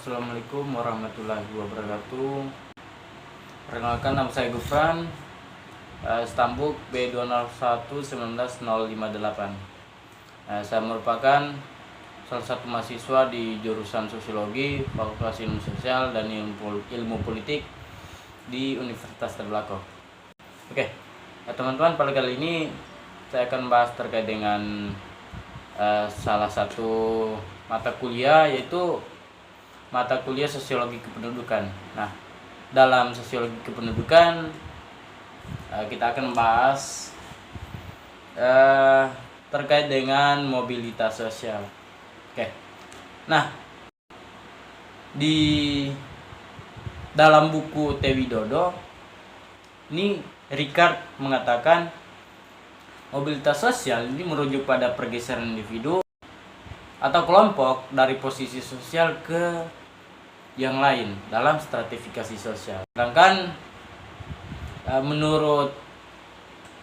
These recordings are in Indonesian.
Assalamualaikum warahmatullahi wabarakatuh. Perkenalkan, nama saya Gufran, Stambuk B201-19058. Saya merupakan salah satu mahasiswa di jurusan Sosiologi, Fakultas Ilmu Sosial dan Ilmu Politik di Universitas Tadulako. Oke, teman-teman, pada kali ini saya akan bahas terkait dengan salah satu mata kuliah, yaitu mata kuliah Sosiologi Kependudukan. Nah, dalam Sosiologi Kependudukan kita akan membahas terkait dengan mobilitas sosial. Oke. Nah, di dalam buku T. Widodo ini Ricard mengatakan mobilitas sosial ini merujuk pada pergeseran individu atau kelompok dari posisi sosial ke yang lain dalam stratifikasi sosial. Sedangkan menurut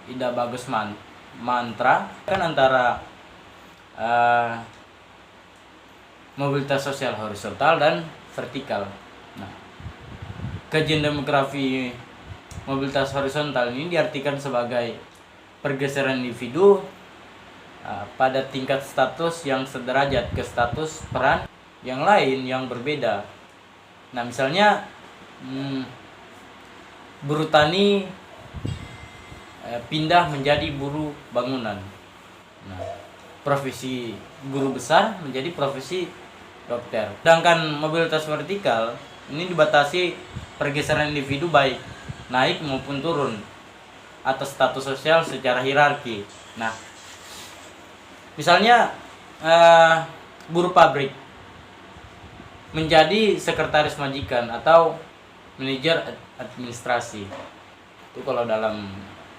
Ida Bagus Mantra kan antara mobilitas sosial horizontal dan vertikal. Nah, kajian demografi mobilitas horizontal ini diartikan sebagai pergeseran individu pada tingkat status yang sederajat ke status peran yang lain yang berbeda. Nah, misalnya buruh tani pindah menjadi buruh bangunan. Nah, profesi guru besar menjadi profesi dokter. Sedangkan mobilitas vertikal ini dibatasi pergeseran individu baik naik maupun turun atas status sosial secara hierarki. Nah, misalnya buruh pabrik menjadi sekretaris majikan atau manajer administrasi. Itu kalau dalam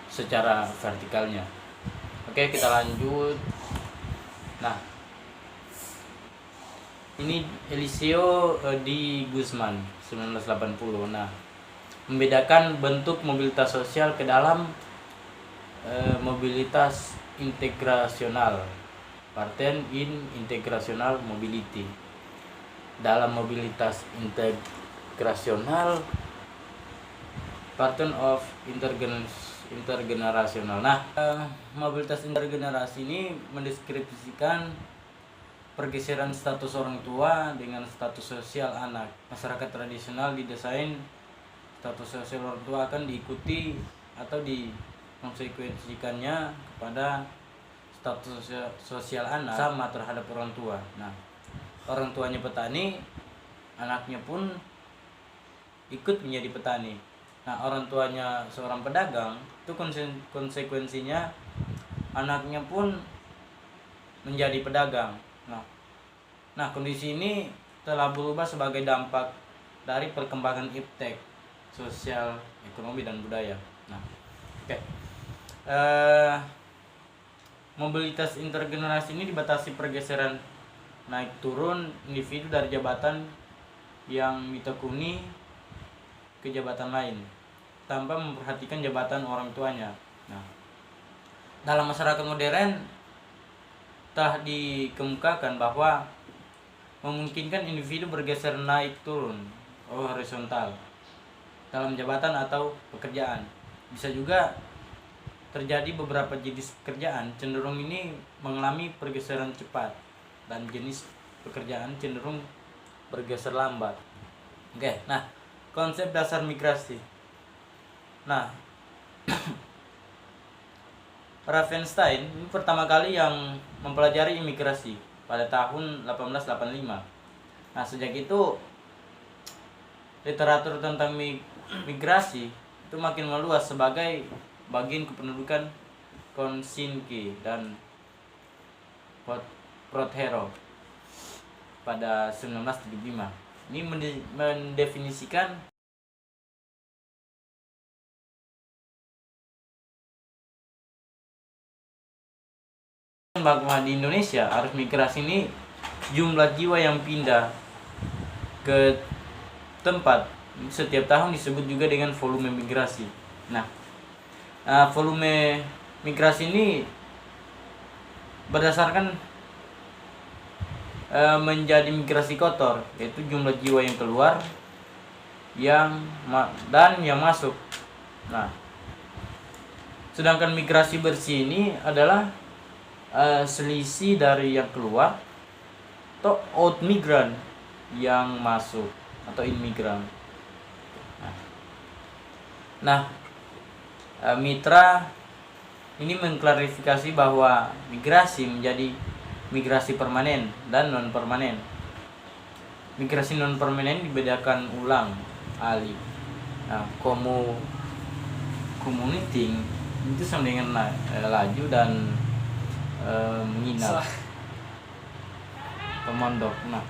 secara vertikalnya. Oke, kita lanjut. Nah, ini Eliseo di Guzman 1980. Nah, membedakan bentuk mobilitas sosial ke dalam mobilitas integrasional, pattern in integrational mobility. Dalam mobilitas integrasional, pattern of intergenerasional. Nah, mobilitas intergenerasi ini mendeskripsikan pergeseran status orang tua dengan status sosial anak. Masyarakat tradisional didesain status sosial orang tua akan diikuti atau dikonsekuensikannya kepada status sosial anak sama terhadap orang tua. Nah, orang tuanya petani, anaknya pun ikut menjadi petani. Nah, orang tuanya seorang pedagang, itu konsekuensinya anaknya pun menjadi pedagang. Nah, kondisi ini telah berubah sebagai dampak dari perkembangan iptek sosial, ekonomi, dan budaya. Nah, oke. Mobilitas intergenerasi ini dibatasi pergeseran naik turun individu dari jabatan yang ditekuni ke jabatan lain tanpa memperhatikan jabatan orang tuanya. Nah, dalam masyarakat modern telah dikemukakan bahwa memungkinkan individu bergeser naik turun horizontal dalam jabatan atau pekerjaan. Bisa juga terjadi beberapa jenis pekerjaan cenderung ini mengalami pergeseran cepat dan jenis pekerjaan cenderung bergeser lambat. Oke, nah, konsep dasar migrasi. Nah, Ravenstein ini pertama kali yang mempelajari imigrasi pada tahun 1885. Nah, sejak itu literatur tentang migrasi itu makin meluas sebagai bagian kependudukan Konsinki dan Prothero pada 1975. Ini mendefinisikan bahwa di Indonesia arus migrasi ini jumlah jiwa yang pindah ke tempat setiap tahun disebut juga dengan volume migrasi. Nah, volume migrasi ini berdasarkan menjadi migrasi kotor, yaitu jumlah jiwa yang keluar dan yang masuk. Nah, sedangkan migrasi bersih ini adalah selisih dari yang keluar atau out migran yang masuk atau imigran. Nah, Mitra ini mengklarifikasi bahwa migrasi menjadi migrasi permanen dan non permanen. Migrasi non permanen dibedakan ulang ahli. Nah, commuting itu sama dengan laju dan menginap, pemondok. Nah,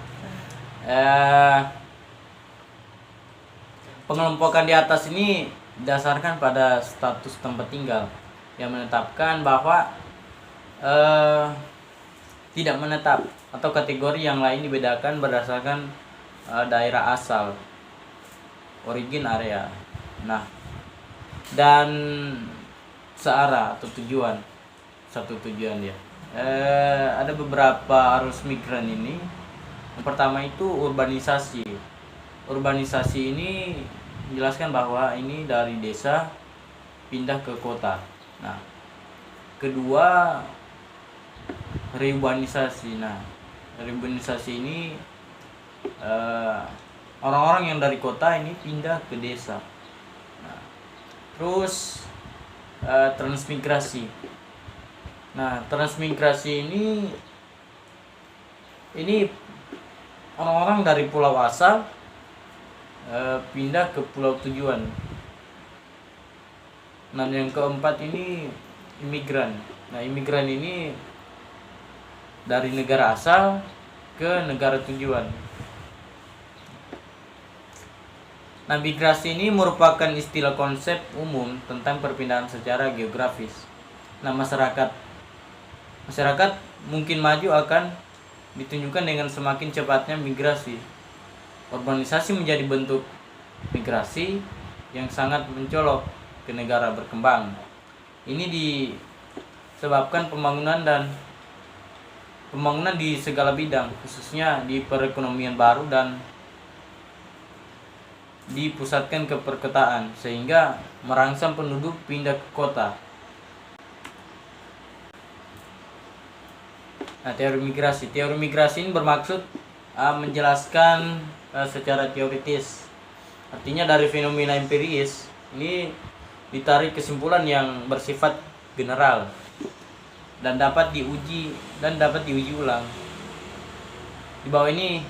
pengelompokan di atas ini didasarkan pada status tempat tinggal yang menetapkan bahwa tidak menetap, atau kategori yang lain dibedakan berdasarkan daerah asal, origin area. Nah, dan searah atau tujuan, satu tujuan dia. Ada beberapa arus migran ini. Yang pertama itu urbanisasi. Urbanisasi ini menjelaskan bahwa ini dari desa pindah ke kota. Nah, kedua reubanisasi. Nah, reubanisasi ini orang-orang yang dari kota ini pindah ke desa. Nah, terus transmigrasi. Nah, transmigrasi ini orang-orang dari pulau asal pindah ke pulau tujuan. Nah, yang keempat ini imigran. Nah, imigran ini dari negara asal ke negara tujuan. Nah, migrasi ini merupakan istilah konsep umum tentang perpindahan secara geografis. Nah, masyarakat mungkin maju akan ditunjukkan dengan semakin cepatnya migrasi. Urbanisasi menjadi bentuk migrasi yang sangat mencolok ke negara berkembang. Ini disebabkan pembangunan di segala bidang, khususnya di perekonomian baru dan dipusatkan ke perkotaan, sehingga merangsang penduduk pindah ke kota. Nah, teori migrasi ini bermaksud menjelaskan secara teoritis. Artinya dari fenomena empiris ini ditarik kesimpulan yang bersifat general dan dapat diuji ulang. Di bawah ini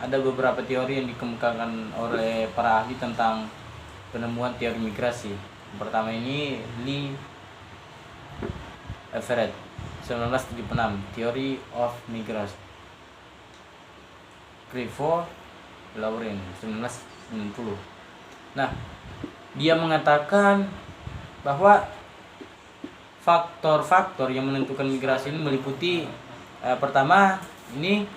ada beberapa teori yang dikemukakan oleh para ahli tentang penemuan teori migrasi. Yang pertama ini Lee Everett 1976, Theory of Migration. Clifford Lauren 1990. Nah, dia mengatakan bahwa faktor-faktor yang menentukan migrasi ini meliputi pertama ini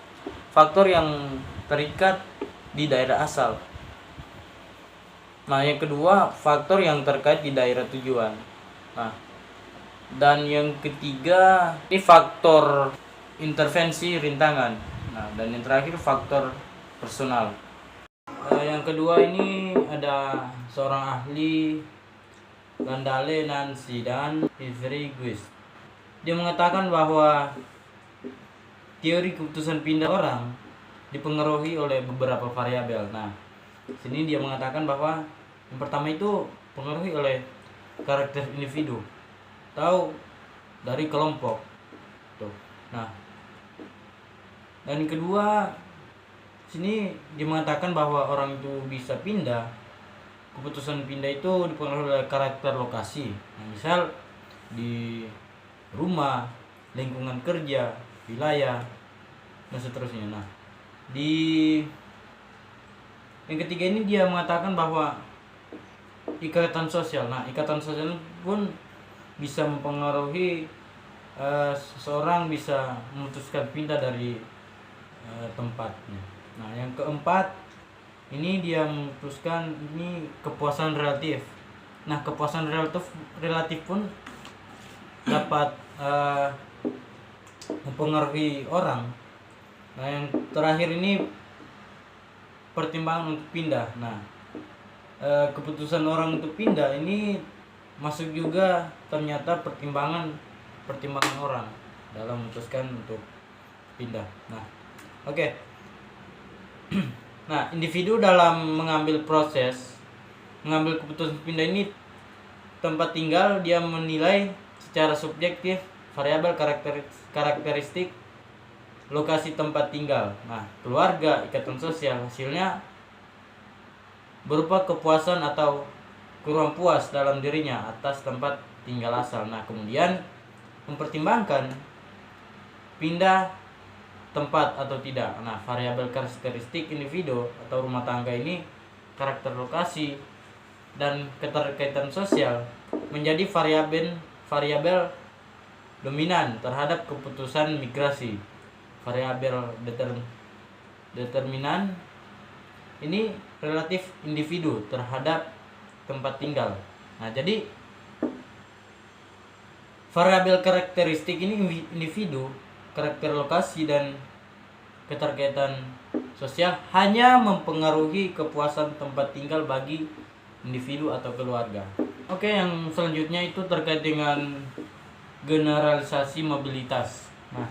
faktor yang terikat di daerah asal. Nah, yang kedua faktor yang terkait di daerah tujuan. Nah, dan yang ketiga ini faktor intervensi rintangan. Nah, dan yang terakhir faktor personal. Yang kedua ini ada seorang ahli Gandale Nancy dan Avery Guist. Dia mengatakan bahwa teori keputusan pindah orang dipengaruhi oleh beberapa variabel. Nah, sini dia mengatakan bahwa yang pertama itu dipengaruhi oleh karakter individu atau dari kelompok. Tuh. Nah, dan yang kedua sini dia mengatakan bahwa orang itu bisa pindah. Keputusan pindah itu dipengaruhi oleh karakter lokasi. Nah, misal di rumah, lingkungan kerja, wilayah, dan seterusnya. Nah, di yang ketiga ini dia mengatakan bahwa ikatan sosial. Nah, ikatan sosial pun bisa mempengaruhi seseorang bisa memutuskan pindah dari tempatnya. Nah, yang keempat ini dia memutuskan ini kepuasan relatif. Nah, kepuasan relatif pun dapat mempengaruhi orang. Nah, yang terakhir ini pertimbangan untuk pindah. Nah, keputusan orang untuk pindah ini masuk juga ternyata pertimbangan orang dalam memutuskan untuk pindah. Nah, oke. Nah, individu dalam mengambil keputusan pindah ini tempat tinggal, dia menilai secara subjektif variabel karakteristik lokasi tempat tinggal. Nah, keluarga, ikatan sosial, hasilnya berupa kepuasan atau kurang puas dalam dirinya atas tempat tinggal asal. Nah, kemudian mempertimbangkan pindah tempat atau tidak. Nah, variabel karakteristik individu atau rumah tangga ini, karakter lokasi dan keterkaitan sosial menjadi variabel dominan terhadap keputusan migrasi. Variabel determinan ini relatif individu terhadap tempat tinggal. Nah, jadi variabel karakteristik ini individu, karakter lokasi dan keterkaitan sosial hanya mempengaruhi kepuasan tempat tinggal bagi individu atau keluarga. Oke, yang selanjutnya itu terkait dengan generalisasi mobilitas. Nah,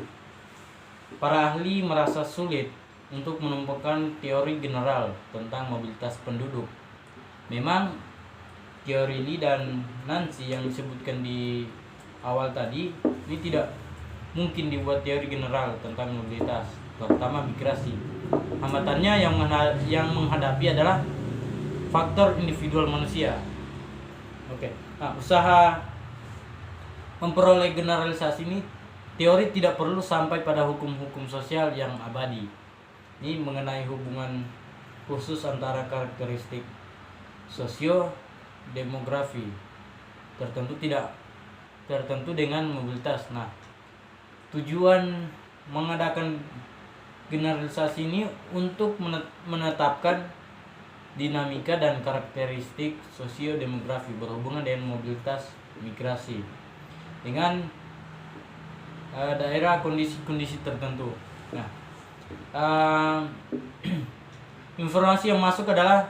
para ahli merasa sulit untuk menemukan teori general tentang mobilitas penduduk. Memang teori Lee dan Nancy yang disebutkan di awal tadi ini tidak mungkin dibuat teori general tentang mobilitas, terutama migrasi. Hambatannya yang menghadapi adalah faktor individual manusia. Oke. Nah, usaha memperoleh generalisasi ini, teori tidak perlu sampai pada hukum-hukum sosial yang abadi. Ini mengenai hubungan khusus antara karakteristik sosio-demografi tertentu dengan mobilitas. Nah, tujuan mengadakan generalisasi ini untuk menetapkan dinamika dan karakteristik sosio-demografi berhubungan dengan mobilitas migrasi dengan daerah kondisi-kondisi tertentu. Nah, informasi yang masuk adalah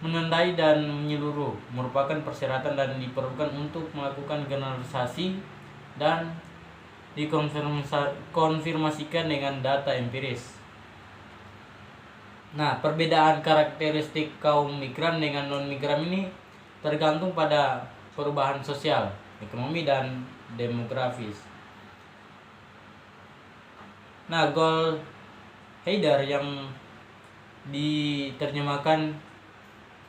menandai dan menyeluruh, merupakan persyaratan dan diperlukan untuk melakukan generalisasi dan dikonfirmasikan dengan data empiris. Nah, perbedaan karakteristik kaum migran dengan non-migran ini tergantung pada perubahan sosial, ekonomi, dan demografis. Nah, Goldhader yang diterjemahkan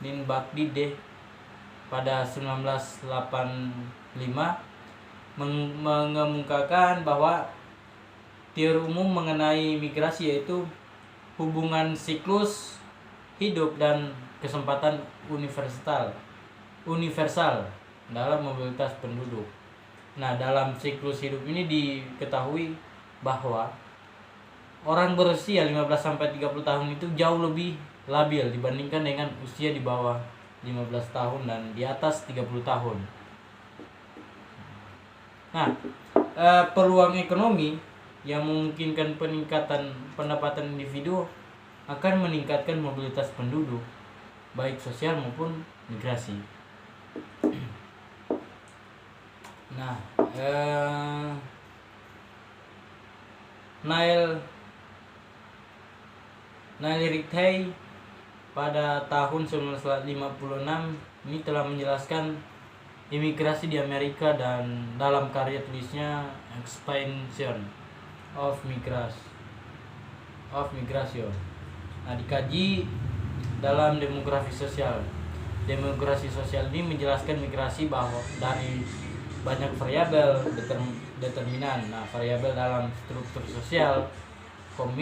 Lin Bakdi D pada 1985 mengemukakan bahwa teori umum mengenai migrasi yaitu hubungan siklus hidup dan kesempatan universal dalam mobilitas penduduk. Nah, dalam siklus hidup ini diketahui bahwa orang berusia 15-30 tahun itu jauh lebih labil dibandingkan dengan usia di bawah 15 tahun dan di atas 30 tahun. Nah, peluang ekonomi yang memungkinkan peningkatan pendapatan individu akan meningkatkan mobilitas penduduk, baik sosial maupun migrasi. Nah, Neil Ritchie pada tahun 1956 ini telah menjelaskan imigrasi di Amerika dan dalam karya tulisnya Expansion of Migration. Nah, dikaji dalam demografi sosial. Demografi sosial ini menjelaskan migrasi bahwa dari banyak variabel determinan. Nah, variabel dalam struktur sosial, kaum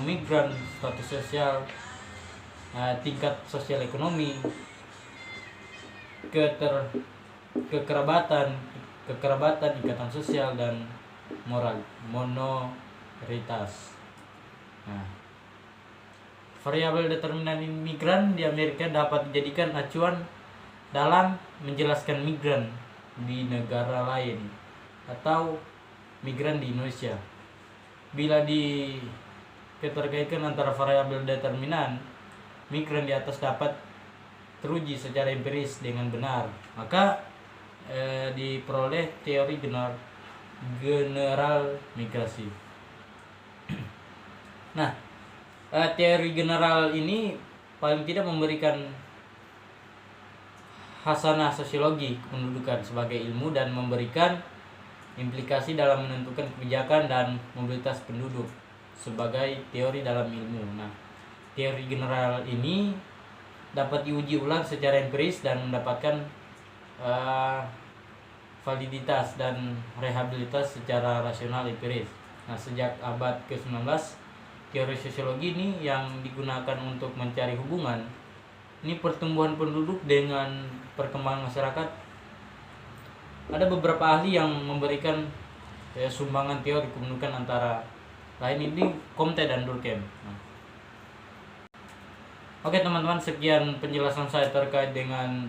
migran, status sosial, tingkat sosial ekonomi, kekerabatan, ikatan sosial, dan minoritas. Nah, variabel determinan migran di Amerika dapat dijadikan acuan dalam menjelaskan migran di negara lain atau migran di Indonesia. Bila keterkaitan antara variabel determinan migran di atas dapat teruji secara empiris dengan benar, maka diperoleh teori general migrasi. Nah, teori general ini paling tidak memberikan hasanah sosiologi kependudukan sebagai ilmu dan memberikan implikasi dalam menentukan kebijakan dan mobilitas penduduk sebagai teori dalam ilmu. Nah, teori general ini dapat diuji ulang secara empiris dan mendapatkan validitas dan rehabilitas secara rasional empiris. Nah, sejak abad ke-19, teori sosiologi ini yang digunakan untuk mencari hubungan ini pertumbuhan penduduk dengan perkembangan masyarakat. Ada beberapa ahli yang memberikan sumbangan teori kependudukan antara lain ini Comte dan Durkheim. Nah. Oke teman-teman, sekian penjelasan saya terkait dengan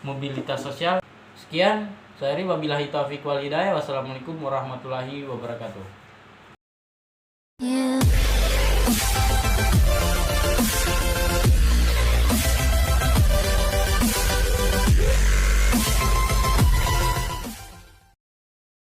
mobilitas sosial. Sekian, saya wabillahi taufiq wal hidayah. Wassalamualaikum warahmatullahi wabarakatuh.